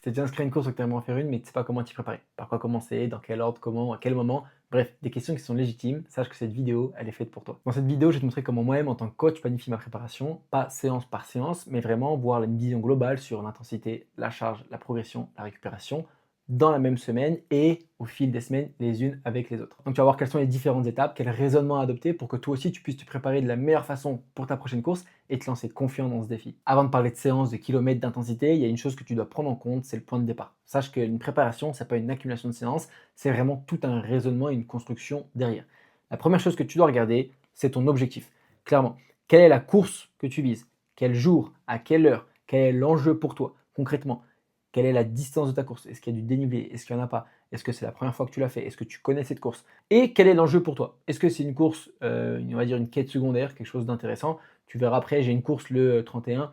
Tu t'es déjà inscrit à une course ou que tu aimerais en faire une, mais tu sais pas comment t'y préparer. Par quoi commencer, dans quel ordre, comment, à quel moment. Bref, des questions qui sont légitimes. Sache que cette vidéo, elle est faite pour toi. Dans cette vidéo, je vais te montrer comment moi-même, en tant que coach, planifie ma préparation, pas séance par séance, mais vraiment voir une vision globale sur l'intensité, la charge, la progression, la récupération, dans la même semaine et au fil des semaines, les unes avec les autres. Donc tu vas voir quelles sont les différentes étapes, quel raisonnement adopter pour que toi aussi tu puisses te préparer de la meilleure façon pour ta prochaine course et te lancer confiant dans ce défi. Avant de parler de séances, de kilomètres, d'intensité, il y a une chose que tu dois prendre en compte, c'est le point de départ. Sache qu'une préparation, c'est pas une accumulation de séances, c'est vraiment tout un raisonnement et une construction derrière. La première chose que tu dois regarder, c'est ton objectif. Clairement, quelle est la course que tu vises? Quel jour? À quelle heure? Quel est l'enjeu pour toi concrètement? Quelle est la distance de ta course? Est-ce qu'il y a du dénivelé? Est-ce qu'il n'y en a pas? Est-ce que c'est la première fois que tu l'as fait? Est-ce que tu connais cette course? Et quel est l'enjeu pour toi? Est-ce que c'est une course, on va dire une quête secondaire, quelque chose d'intéressant? Tu verras après, j'ai une course le 31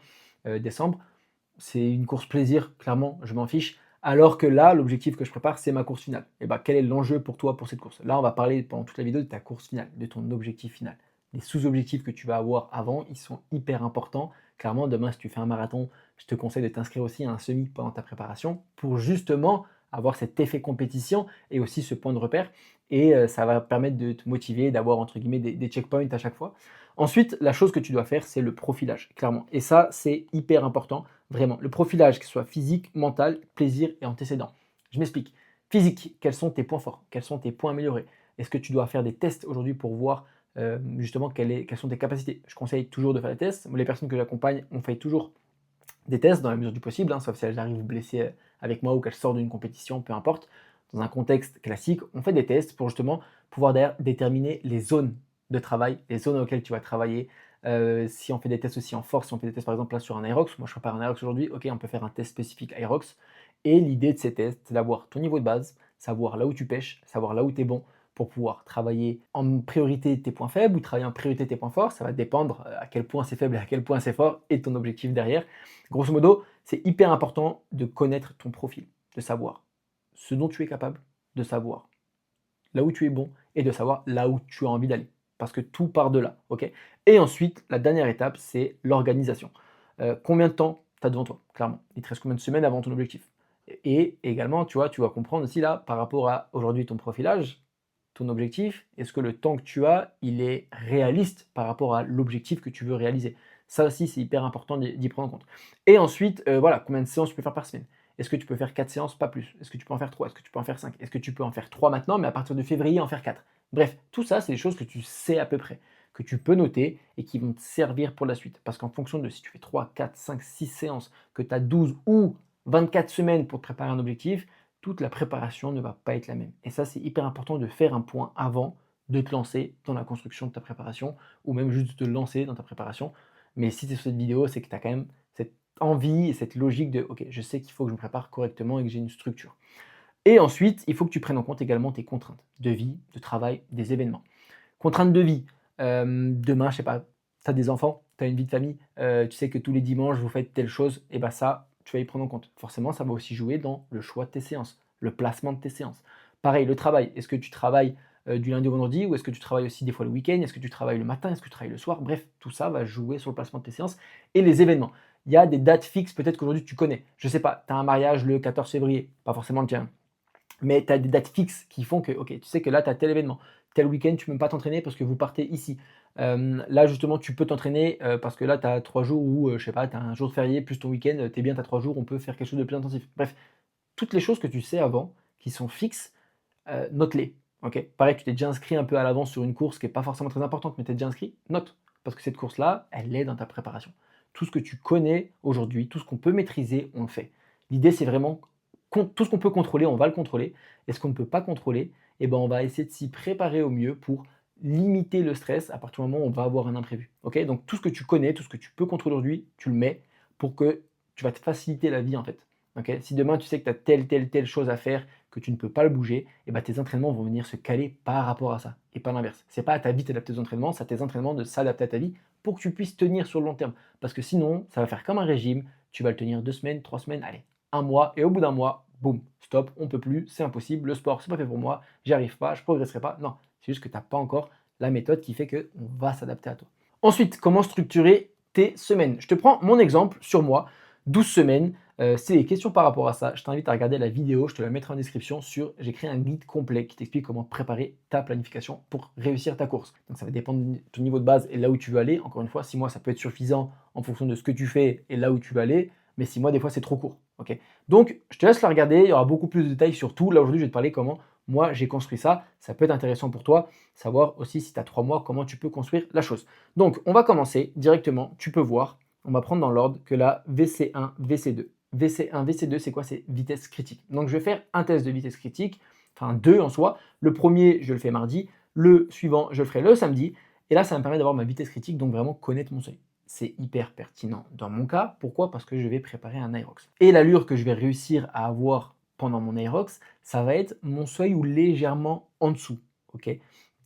décembre. C'est une course plaisir, clairement, je m'en fiche. Alors que là, l'objectif que je prépare, c'est ma course finale. Et bah, quel est l'enjeu pour toi pour cette course? Là, on va parler pendant toute la vidéo de ta course finale, de ton objectif final. Les sous-objectifs que tu vas avoir avant, ils sont hyper importants. Clairement, demain, si tu fais un marathon, je te conseille de t'inscrire aussi à un semi pendant ta préparation pour justement avoir cet effet compétition et aussi ce point de repère. Et ça va permettre de te motiver, d'avoir entre guillemets des checkpoints à chaque fois. Ensuite, la chose que tu dois faire, c'est le profilage, clairement. Et ça, c'est hyper important, vraiment. Le profilage, que ce soit physique, mental, plaisir et antécédent. Je m'explique. Physique, quels sont tes points forts? Quels sont tes points améliorés? Est-ce que tu dois faire des tests aujourd'hui pour voir justement quelles sont tes capacités? Je conseille toujours de faire des tests. Les personnes que j'accompagne, on fait toujours des tests dans la mesure du possible, sauf si elles arrivent blessées avec moi ou qu'elles sortent d'une compétition, peu importe. Dans un contexte classique, on fait des tests pour justement pouvoir déterminer les zones de travail, les zones auxquelles tu vas travailler. Si on fait des tests aussi en force, si on fait des tests par exemple là sur un Aerox, moi je prépare un Aerox aujourd'hui, ok, on peut faire un test spécifique Aerox. Et l'idée de ces tests, c'est d'avoir ton niveau de base, savoir là où tu pêches, savoir là où tu es bon, pour pouvoir travailler en priorité tes points faibles ou travailler en priorité tes points forts. Ça va dépendre à quel point c'est faible et à quel point c'est fort et ton objectif derrière. Grosso modo, c'est hyper important de connaître ton profil, de savoir ce dont tu es capable, de savoir là où tu es bon et de savoir là où tu as envie d'aller. Parce que tout part de là, ok? Et ensuite, la dernière étape, c'est l'organisation. Combien de temps tu as devant toi, clairement? Il te reste combien de semaines avant ton objectif? Et également, tu vois, tu vas comprendre aussi là, par rapport à aujourd'hui ton profilage, ton objectif, est-ce que le temps que tu as, il est réaliste par rapport à l'objectif que tu veux réaliser? Ça aussi, c'est hyper important d'y prendre en compte. Et ensuite, voilà, combien de séances tu peux faire par semaine? Est-ce que tu peux faire 4 séances, pas plus? Est-ce que tu peux en faire 3? Est-ce que tu peux en faire 5? Est-ce que tu peux en faire 3 maintenant, mais à partir de février, en faire 4? Bref, tout ça, c'est des choses que tu sais à peu près, que tu peux noter et qui vont te servir pour la suite. Parce qu'en fonction de si tu fais 3, 4, 5, 6 séances, que tu as 12 ou 24 semaines pour te préparer un objectif, toute la préparation ne va pas être la même. Et ça, c'est hyper important de faire un point avant de te lancer dans la construction de ta préparation ou même juste de te lancer dans ta préparation. Mais si tu es sur cette vidéo, c'est que tu as quand même cette envie et cette logique de OK, je sais qu'il faut que je me prépare correctement et que j'ai une structure. Et ensuite, il faut que tu prennes en compte également tes contraintes de vie, de travail, des événements. Contraintes de vie, demain, je sais pas, tu as des enfants, tu as une vie de famille, tu sais que tous les dimanches, vous faites telle chose, et ben ça, tu vas y prendre en compte. Forcément, ça va aussi jouer dans le choix de tes séances, le placement de tes séances. Pareil, le travail, est-ce que tu travailles du lundi au vendredi ou est-ce que tu travailles aussi des fois le week-end? Est-ce que tu travailles le matin? Est-ce que tu travailles le soir? Bref, tout ça va jouer sur le placement de tes séances et les événements. Il y a des dates fixes, peut-être qu'aujourd'hui tu connais. Je sais pas, tu as un mariage le 14 février, pas forcément le tien, mais tu as des dates fixes qui font que, OK, tu sais que là, tu as tel événement. Tel week-end, tu ne peux pas t'entraîner parce que vous partez ici. Là, justement, tu peux t'entraîner parce que là, tu as 3 jours où, je sais pas, tu as un jour férié plus ton week-end, tu es bien, tu as 3 jours, on peut faire quelque chose de plus intensif. Bref, toutes les choses que tu sais avant, qui sont fixes, note-les. OK? Pareil, tu t'es déjà inscrit un peu à l'avance sur une course qui est pas forcément très importante, mais tu es déjà inscrit, note. Parce que cette course-là, elle est dans ta préparation. Tout ce que tu connais aujourd'hui, tout ce qu'on peut maîtriser, on le fait. L'idée, c'est vraiment tout ce qu'on peut contrôler, on va le contrôler. Et ce qu'on ne peut pas contrôler, eh ben, on va essayer de s'y préparer au mieux pour limiter le stress à partir du moment où on va avoir un imprévu. Ok? Donc tout ce que tu connais, tout ce que tu peux contrôler aujourd'hui, tu le mets pour que tu vas te faciliter la vie en fait. Ok? Si demain tu sais que tu as telle chose à faire, que tu ne peux pas le bouger, eh ben, tes entraînements vont venir se caler par rapport à ça et pas l'inverse. C'est pas à ta vie d'adapter tes entraînements, c'est à tes entraînements de s'adapter à ta vie pour que tu puisses tenir sur le long terme. Parce que sinon, ça va faire comme un régime, tu vas le tenir 2 semaines, 3 semaines, allez, un mois, et au bout d'un mois, boum, stop, on peut plus, c'est impossible, le sport, c'est pas fait pour moi, j'y arrive pas, je progresserai pas. Non, c'est juste que tu n'as pas encore la méthode qui fait qu'on va s'adapter à toi. Ensuite, comment structurer tes semaines? Je te prends mon exemple sur moi, 12 semaines. Si tu as des questions par rapport à ça, je t'invite à regarder la vidéo, je te la mettrai en description j'ai créé un guide complet qui t'explique comment préparer ta planification pour réussir ta course. Donc ça va dépendre de ton niveau de base et là où tu veux aller. Encore une fois, 6 mois, ça peut être suffisant en fonction de ce que tu fais et là où tu veux aller, mais 6 mois, des fois, c'est trop court. Ok. Donc, je te laisse la regarder, il y aura beaucoup plus de détails sur tout. Là, aujourd'hui, je vais te parler comment moi, j'ai construit ça. Ça peut être intéressant pour toi, savoir aussi si tu as 3 mois, comment tu peux construire la chose. Donc, on va commencer directement. Tu peux voir, on va prendre dans l'ordre que la VC1, VC2. VC1, VC2, c'est quoi? C'est vitesse critique. Donc, je vais faire un test de vitesse critique, enfin deux en soi. Le premier, je le fais mardi. Le suivant, je le ferai le samedi. Et là, ça va me permet d'avoir ma vitesse critique, donc vraiment connaître mon seuil. C'est hyper pertinent dans mon cas. Pourquoi? Parce que je vais préparer un Aerox. Et l'allure que je vais réussir à avoir pendant mon Aerox, ça va être mon seuil ou légèrement en dessous. Ok.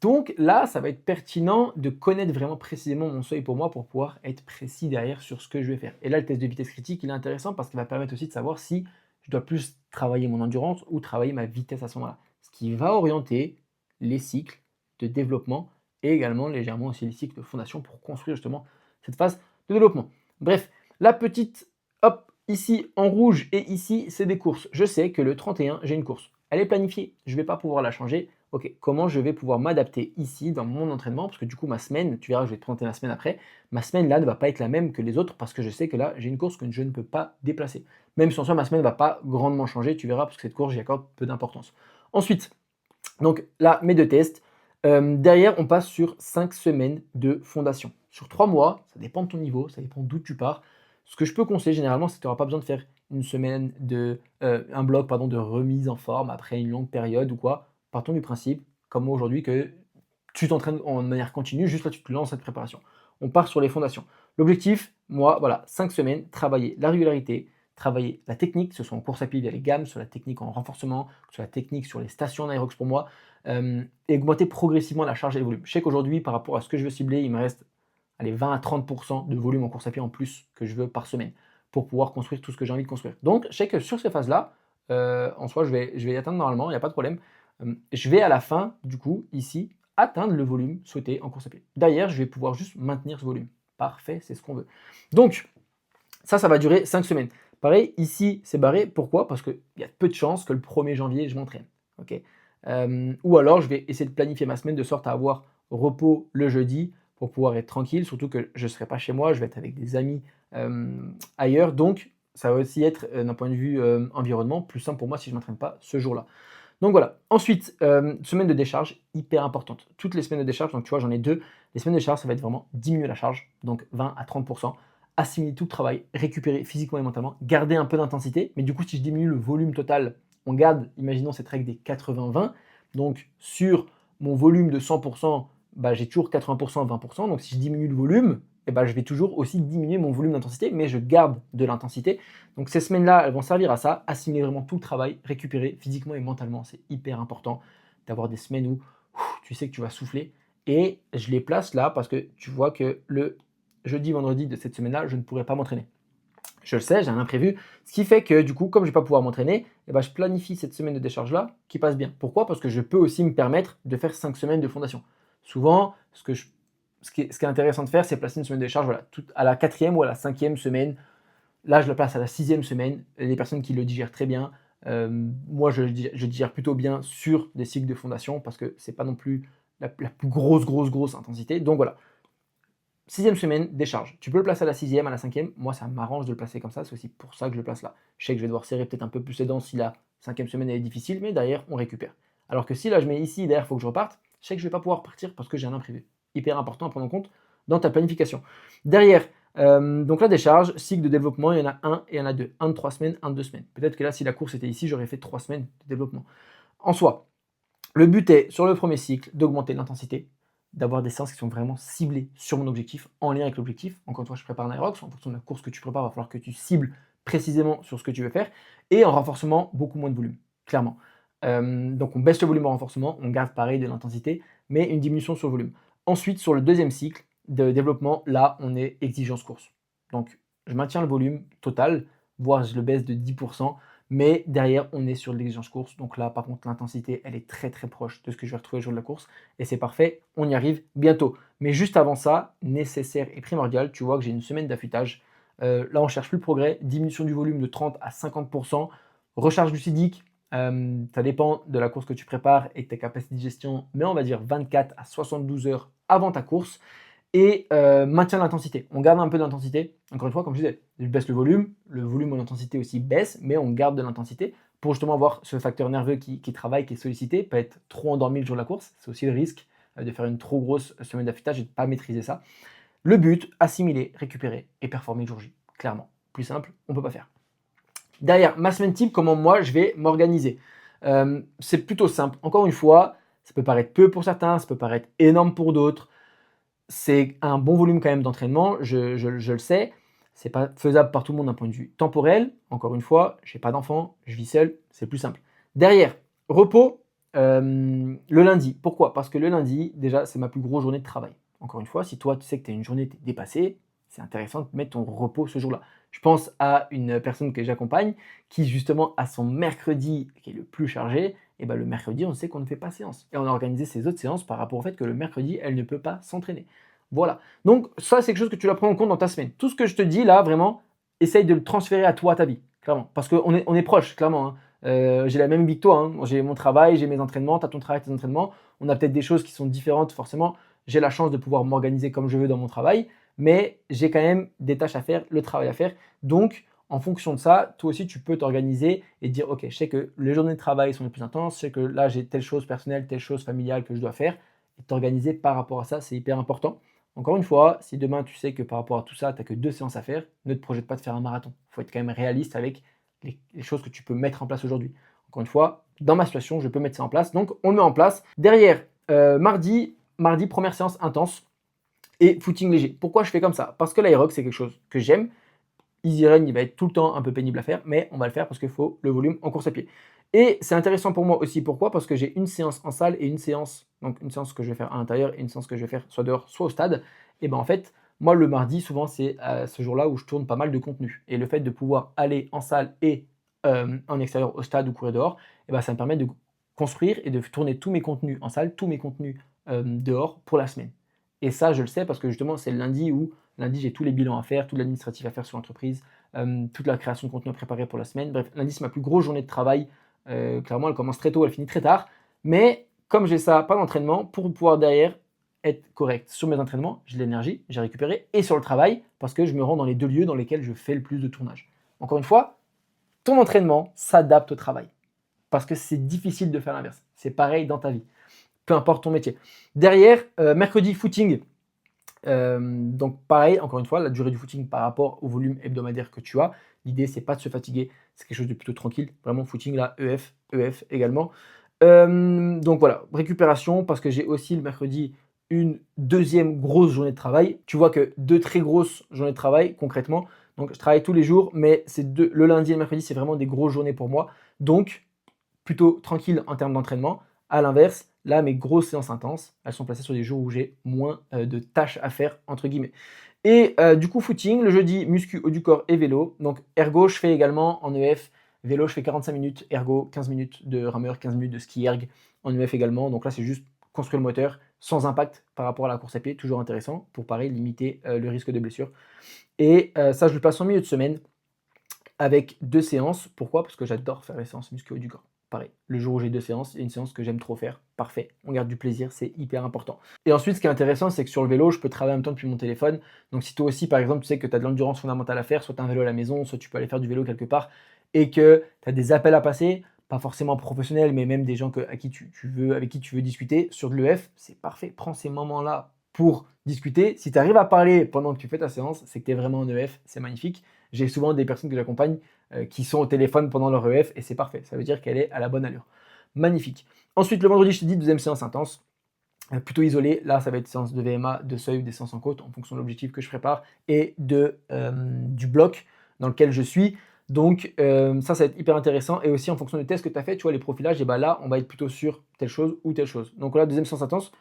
Donc là, ça va être pertinent de connaître vraiment précisément mon seuil pour moi pour pouvoir être précis derrière sur ce que je vais faire. Et là, le test de vitesse critique, il est intéressant parce qu'il va permettre aussi de savoir si je dois plus travailler mon endurance ou travailler ma vitesse à ce moment-là. Ce qui va orienter les cycles de développement et également légèrement aussi les cycles de fondation pour construire justement cette phase de développement. Bref, la petite, hop, ici en rouge et ici, c'est des courses. Je sais que le 31, j'ai une course. Elle est planifiée, je ne vais pas pouvoir la changer. Ok, comment je vais pouvoir m'adapter ici dans mon entraînement? Parce que du coup, ma semaine, tu verras, je vais te présenter la semaine après, ma semaine là ne va pas être la même que les autres parce que je sais que là, j'ai une course que je ne peux pas déplacer. Même si en soi, ma semaine ne va pas grandement changer, tu verras, parce que cette course, j'y accorde peu d'importance. Ensuite, donc là, mes deux tests. Derrière, on passe sur 5 semaines de fondation. Sur 3 mois, ça dépend de ton niveau, ça dépend d'où tu pars. Ce que je peux conseiller généralement, c'est que tu n'auras pas besoin de faire une semaine un bloc de remise en forme après une longue période ou quoi. Partons du principe, comme moi aujourd'hui, que tu t'entraînes en manière continue, juste là tu te lances cette préparation. On part sur les fondations. L'objectif, moi, voilà, 5 semaines, travailler la régularité, travailler la technique, que ce soit en course à pied via les gammes, sur la technique en renforcement, sur la technique sur les stations d'Aerox pour moi, et augmenter progressivement la charge et le volume. Je sais qu'aujourd'hui, par rapport à ce que je veux cibler, il me reste 20 à 30% de volume en course à pied en plus que je veux par semaine pour pouvoir construire tout ce que j'ai envie de construire. Donc, je sais que sur ces phases-là, en soi, je vais y atteindre normalement, il n'y a pas de problème. Je vais à la fin, du coup, ici, atteindre le volume souhaité en course à pied. Derrière, je vais pouvoir juste maintenir ce volume. Parfait, c'est ce qu'on veut. Donc, ça va durer 5 semaines. Pareil, ici, c'est barré. Pourquoi? Parce qu'il y a peu de chances que le 1er janvier, je m'entraîne. Okay, ou alors, je vais essayer de planifier ma semaine de sorte à avoir repos le jeudi pour pouvoir être tranquille, surtout que je ne serai pas chez moi, je vais être avec des amis ailleurs. Donc, ça va aussi être, d'un point de vue environnement, plus simple pour moi si je ne m'entraîne pas ce jour-là. Donc voilà. Ensuite, semaine de décharge, hyper importante. Toutes les semaines de décharge, donc tu vois, j'en ai deux. Les semaines de décharge, ça va être vraiment diminuer la charge, donc 20 à 30%. Assimiler tout le travail, récupérer physiquement et mentalement, garder un peu d'intensité. Mais du coup, si je diminue le volume total, on garde, imaginons cette règle des 80-20. Donc sur mon volume de 100%, bah, j'ai toujours 80%, 20%. Donc si je diminue le volume, eh ben, je vais toujours aussi diminuer mon volume d'intensité, mais je garde de l'intensité. Donc ces semaines-là, elles vont servir à ça, assimiler vraiment tout le travail, récupérer physiquement et mentalement. C'est hyper important d'avoir des semaines où tu sais que tu vas souffler. Et je les place là parce que tu vois que le jeudi, vendredi de cette semaine-là, je ne pourrai pas m'entraîner. Je le sais, j'ai un imprévu. Ce qui fait que du coup, comme je ne vais pas pouvoir m'entraîner, eh ben, je planifie cette semaine de décharge-là qui passe bien. Pourquoi? Parce que je peux aussi me permettre de faire 5 semaines de fondation. Souvent, ce qui est intéressant de faire, c'est placer une semaine de décharge à la 4e ou à la 5e semaine. Là, je la place à la 6e semaine. Les personnes qui le digèrent très bien. Moi, je digère plutôt bien sur des cycles de fondation parce que ce n'est pas non plus la plus grosse intensité. Donc voilà. 6e semaine, décharge. Tu peux le placer à la 6e, à la 5e. Moi, ça m'arrange de le placer comme ça. C'est aussi pour ça que je le place là. Je sais que je vais devoir serrer peut-être un peu plus les dents si la 5e semaine elle est difficile, mais derrière, on récupère. Alors que si là, je mets ici, derrière, il faut que je reparte, je sais que je ne vais pas pouvoir partir parce que j'ai un imprévu. Hyper important à prendre en compte dans ta planification. Derrière, donc la décharge, cycle de développement, il y en a un et il y en a deux. Un de 3 semaines, un de 2 semaines. Peut-être que là, si la course était ici, j'aurais fait 3 semaines de développement. En soi, le but est, sur le premier cycle, d'augmenter l'intensité, d'avoir des séances qui sont vraiment ciblées sur mon objectif, en lien avec l'objectif. Encore une fois, je prépare un Aerox, en fonction de la course que tu prépares, il va falloir que tu cibles précisément sur ce que tu veux faire, et en renforcement, beaucoup moins de volume, clairement. Donc on baisse le volume en renforcement, on garde pareil de l'intensité, mais une diminution sur le volume. Ensuite, sur le deuxième cycle de développement, là, on est exigence course. Donc je maintiens le volume total, voire je le baisse de 10%, mais derrière, on est sur l'exigence course. Donc là, par contre, l'intensité, elle est très très proche de ce que je vais retrouver le jour de la course. Et c'est parfait, on y arrive bientôt. Mais juste avant ça, nécessaire et primordial, tu vois que j'ai une semaine d'affûtage. Là, on cherche plus le progrès. Diminution du volume de 30 à 50%. Recharge glucidique, ça dépend de la course que tu prépares et de tes capacités de digestion, mais on va dire 24 à 72 heures avant ta course. Et maintien de l'intensité. On garde un peu d'intensité. Encore une fois, comme je disais, je baisse le volume ou l'intensité aussi baisse, mais on garde de l'intensité pour justement avoir ce facteur nerveux qui travaille, qui est sollicité, pas être trop endormi le jour de la course. C'est aussi le risque de faire une trop grosse semaine d'affûtage et de ne pas maîtriser ça. Le but, assimiler, récupérer et performer le jour J. Clairement. Plus simple, on ne peut pas faire. Derrière, ma semaine type, comment moi je vais m'organiser. C'est plutôt simple. Encore une fois, ça peut paraître peu pour certains, ça peut paraître énorme pour d'autres. C'est un bon volume quand même d'entraînement, je le sais. C'est pas faisable par tout le monde d'un point de vue temporel. Encore une fois, je n'ai pas d'enfant, je vis seul, c'est plus simple. Derrière, repos, le lundi. Pourquoi? Parce que le lundi, déjà, c'est ma plus grosse journée de travail. Encore une fois, si toi, tu sais que tu as une journée dépassée, c'est intéressant de mettre ton repos ce jour-là. Je pense à une personne que j'accompagne qui, justement, a son mercredi qui est le plus chargé. Et ben, le mercredi, on sait qu'on ne fait pas séance. Et on a organisé ses autres séances par rapport au fait que le mercredi, elle ne peut pas s'entraîner. Voilà. Donc, ça, c'est quelque chose que tu dois prendre en compte dans ta semaine. Tout ce que je te dis là, vraiment, essaye de le transférer à toi, à ta vie, clairement. Parce qu'on est proches, clairement. Hein. J'ai la même vie que toi. Hein. J'ai mon travail, j'ai mes entraînements, tu as ton travail, tes entraînements. On a peut-être des choses qui sont différentes, forcément. J'ai la chance de pouvoir m'organiser comme je veux dans mon travail, mais j'ai quand même des tâches à faire, le travail à faire. Donc, en fonction de ça, toi aussi, tu peux t'organiser et dire, OK, je sais que les journées de travail sont les plus intenses, je sais que là, j'ai telle chose personnelle, telle chose familiale que je dois faire. Et t'organiser par rapport à ça, c'est hyper important. Encore une fois, si demain, tu sais que par rapport à tout ça, tu n'as que 2 séances à faire, ne te projette pas de faire un marathon. Il faut être quand même réaliste avec les choses que tu peux mettre en place aujourd'hui. Encore une fois, dans ma situation, je peux mettre ça en place. Donc, on le met en place. Derrière, mardi, première séance intense et footing léger. Pourquoi je fais comme ça? Parce que l'aérob, c'est quelque chose que j'aime. Easy Run, il va être tout le temps un peu pénible à faire, mais on va le faire parce qu'il faut le volume en course à pied. Et c'est intéressant pour moi aussi, pourquoi? Parce que j'ai une séance en salle et une séance que je vais faire à l'intérieur et une séance que je vais faire soit dehors, soit au stade. Et ben en fait, moi le mardi, souvent c'est ce jour-là où je tourne pas mal de contenu. Et le fait de pouvoir aller en salle et en extérieur au stade ou courir dehors, et ben ça me permet de construire et de tourner tous mes contenus en salle, tous mes contenus dehors pour la semaine. Et ça, je le sais parce que justement, c'est le lundi où lundi, j'ai tous les bilans à faire, tout l'administratif à faire sur l'entreprise, toute la création de contenu à préparer pour la semaine. Bref, lundi, c'est ma plus grosse journée de travail. Clairement, elle commence très tôt, elle finit très tard. Mais comme j'ai ça, pas d'entraînement, pour pouvoir derrière être correct sur mes entraînements, j'ai de l'énergie, j'ai récupéré, et sur le travail, parce que je me rends dans les 2 lieux dans lesquels je fais le plus de tournage. Encore une fois, ton entraînement s'adapte au travail. Parce que c'est difficile de faire l'inverse. C'est pareil dans ta vie. Peu importe ton métier. Derrière, mercredi, footing. Donc pareil, encore une fois, la durée du footing par rapport au volume hebdomadaire que tu as. L'idée, c'est pas de se fatiguer, c'est quelque chose de plutôt tranquille. Vraiment, footing là, EF également. Donc voilà, récupération, parce que j'ai aussi le mercredi une deuxième grosse journée de travail. Tu vois que 2 très grosses journées de travail, concrètement. Donc je travaille tous les jours, mais le lundi et le mercredi, c'est vraiment des grosses journées pour moi. Donc, plutôt tranquille en termes d'entraînement. À l'inverse, là, mes grosses séances intenses, elles sont placées sur des jours où j'ai moins de tâches à faire, entre guillemets. Et du coup, footing, le jeudi, muscu, haut du corps et vélo. Donc, ergo, je fais également en EF. Vélo, je fais 45 minutes. Ergo, 15 minutes de rameur, 15 minutes de ski erg en EF également. Donc là, c'est juste construire le moteur sans impact par rapport à la course à pied. Toujours intéressant pour, pareil, limiter le risque de blessure. Et ça, je le passe en milieu de semaine avec 2 séances. Pourquoi? Parce que j'adore faire les séances muscu haut du corps. Pareil, le jour où j'ai 2 séances, il y a une séance que j'aime trop faire. Parfait, on garde du plaisir, c'est hyper important. Et ensuite, ce qui est intéressant, c'est que sur le vélo, je peux travailler en même temps depuis mon téléphone. Donc si toi aussi, par exemple, tu sais que tu as de l'endurance fondamentale à faire, soit tu as un vélo à la maison, soit tu peux aller faire du vélo quelque part, et que tu as des appels à passer, pas forcément professionnels, mais même des gens avec qui tu veux discuter, sur de l'EF, c'est parfait. Prends ces moments-là pour discuter. Si tu arrives à parler pendant que tu fais ta séance, c'est que tu es vraiment en EF, c'est magnifique. J'ai souvent des personnes que j'accompagne qui sont au téléphone pendant leur EF et c'est parfait. Ça veut dire qu'elle est à la bonne allure. Magnifique. Ensuite, le vendredi, je te dis, deuxième séance intense, plutôt isolée. Là, ça va être séance de VMA, de seuil ou des séances en côte en fonction de l'objectif que je prépare et du bloc dans lequel je suis. Donc, ça va être hyper intéressant. Et aussi, en fonction des tests que tu as fait, tu vois, les profilages, et ben là, on va être plutôt sur telle chose ou telle chose. Donc là, deuxième séance intense,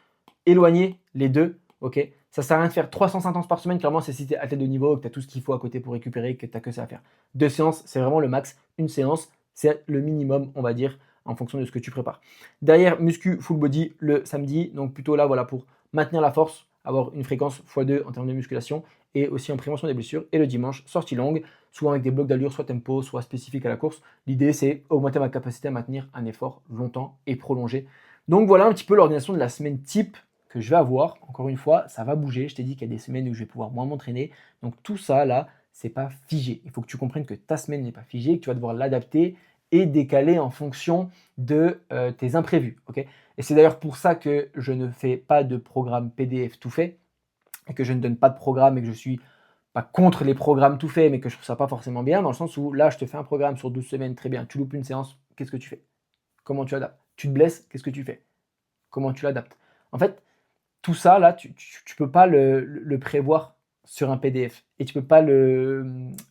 éloigner les deux. Ok, ça sert à rien de faire 300 séances par semaine. Clairement, c'est si tu es athlète de niveau, que tu as tout ce qu'il faut à côté pour récupérer, que tu n'as que ça à faire. 2 séances, c'est vraiment le max. Une séance, c'est le minimum, on va dire, en fonction de ce que tu prépares. Derrière, muscu full body le samedi. Donc plutôt là, voilà, pour maintenir la force, avoir une fréquence x2 en termes de musculation. et aussi en prévention des blessures. Et le dimanche, sortie longue, souvent avec des blocs d'allure, soit tempo, soit spécifiques à la course. L'idée, c'est augmenter ma capacité à maintenir un effort longtemps et prolongé. Donc voilà un petit peu l'organisation de la semaine type que je vais avoir. Encore une fois, ça va bouger. Je t'ai dit qu'il y a des semaines où je vais pouvoir moins m'entraîner. Donc tout ça, là, c'est pas figé. Il faut que tu comprennes que ta semaine n'est pas figée, que tu vas devoir l'adapter et décaler en fonction de tes imprévus. Okay, et c'est d'ailleurs pour ça que je ne fais pas de programme PDF tout fait et que je ne donne pas de programme et que je suis pas contre les programmes tout faits, mais que je trouve ça pas forcément bien, dans le sens où là, je te fais un programme sur 12 semaines, très bien. Tu loupes une séance, qu'est-ce que tu fais? Comment tu adaptes? Tu te blesses, qu'est-ce que tu fais? Comment tu l'adaptes? En fait, tout ça, là, tu ne peux pas le prévoir sur un PDF et tu ne peux pas le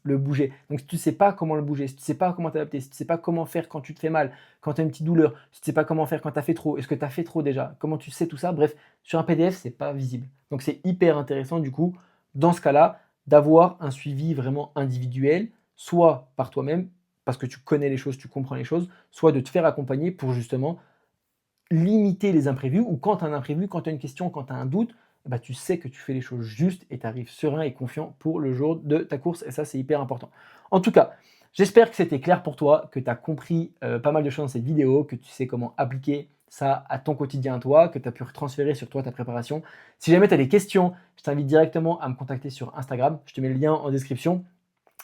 bouger. Donc, si tu ne sais pas comment le bouger, si tu ne sais pas comment t'adapter, si tu ne sais pas comment faire quand tu te fais mal, quand tu as une petite douleur, si tu ne sais pas comment faire quand tu as fait trop, est-ce que tu as fait trop déjà, comment tu sais tout ça, bref, sur un PDF, ce n'est pas visible. Donc, c'est hyper intéressant, du coup, dans ce cas-là, d'avoir un suivi vraiment individuel, soit par toi-même, parce que tu connais les choses, tu comprends les choses, soit de te faire accompagner pour justement limiter les imprévus ou quand tu as un imprévu, quand tu as une question, quand tu as un doute, bah, tu sais que tu fais les choses justes et tu arrives serein et confiant pour le jour de ta course et ça, c'est hyper important. En tout cas, j'espère que c'était clair pour toi, que tu as compris pas mal de choses dans cette vidéo, que tu sais comment appliquer ça à ton quotidien à toi, que tu as pu transférer sur toi ta préparation. Si jamais tu as des questions, je t'invite directement à me contacter sur Instagram. Je te mets le lien en description.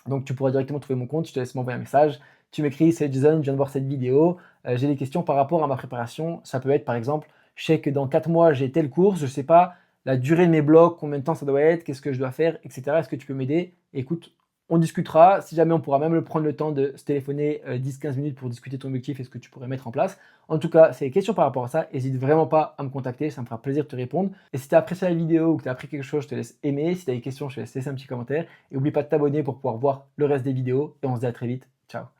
Donc tu pourras directement trouver mon compte, je te laisse m'envoyer un message. Tu m'écris, c'est Jason, je viens de voir cette vidéo, j'ai des questions par rapport à ma préparation. Ça peut être par exemple, je sais que dans 4 mois j'ai telle course, je ne sais pas la durée de mes blocs, combien de temps ça doit être, qu'est-ce que je dois faire, etc. Est-ce que tu peux m'aider? Écoute, on discutera. Si jamais on pourra même prendre le temps de se téléphoner 10-15 minutes pour discuter ton objectif et ce que tu pourrais mettre en place. En tout cas, c'est des questions par rapport à ça. N'hésite vraiment pas à me contacter, ça me fera plaisir de te répondre. Et si tu as apprécié la vidéo ou que tu as appris quelque chose, je te laisse aimer. Si tu as des questions, je te laisse laisser un petit commentaire. Et n'oublie pas de t'abonner pour pouvoir voir le reste des vidéos. Et on se dit à très vite. Ciao.